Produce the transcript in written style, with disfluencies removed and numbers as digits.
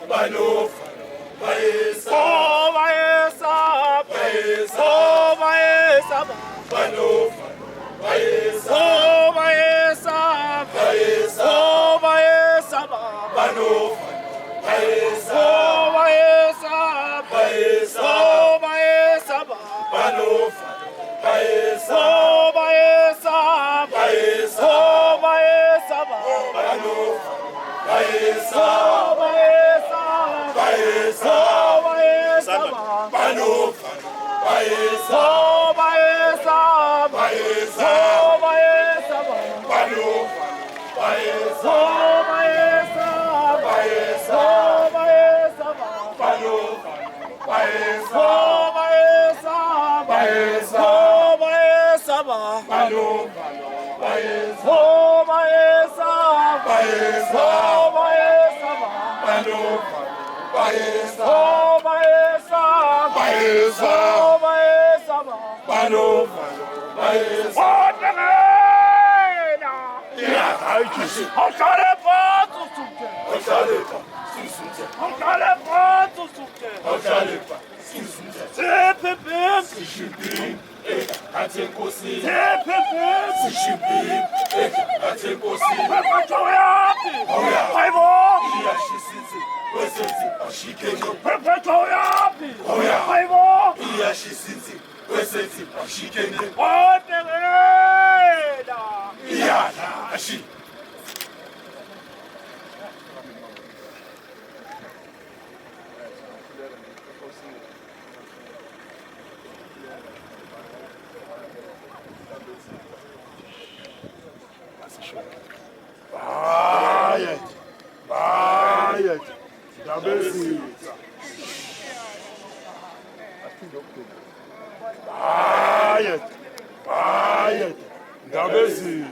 Banofa, Baesa, Oh, Baesa, Baesa, oh, Baesa, Banofa, Baesa, oh, Baesa, Baesa, oh, Baesa, Banofa, Baesa, oh, Baesa, Baesa, oh, Baesa, Banofa, Baesa, oh, Baesa, Baesa, oh, Baesa, Banofa, Baesa, oh, Baesa, Baesa, oh, Baesa, Banofa, Baesa, oh, Baesa, Baesa, oh, Baesa, Banofa, Baesa, oh, Baesa, Baesa, oh, Baesa, Banofa, Baesa, oh, Baesa, Baesa, oh, Baesa, Banofa, Baesa, oh, Baesa, Baesa, oh, Baesa, Banofa, Baesa, oh, Baesa, Baesa, oh, Baesa, Banofa, Baesa, oh, Tagana, Ya Hakishi, Hakare Patu Suke, Oshalepa, Susunja, Hakare Patu Suke, Oshalepa, Susunja, Tepepem, Shibim, Atenkosi, Tepepem, Shibim, Atenkosi, Perpetuapi, Oya. Paivo, Iya Shisiti, Weseti, Ashikeno, Perpetuapi, Oya. Paivo, Iya Shisiti, Weseti, Ashikeno, oh, Tagana. Iya Ashi. Bayet, Bayet, Dabesi, Bayet, Bayet, Dabesi.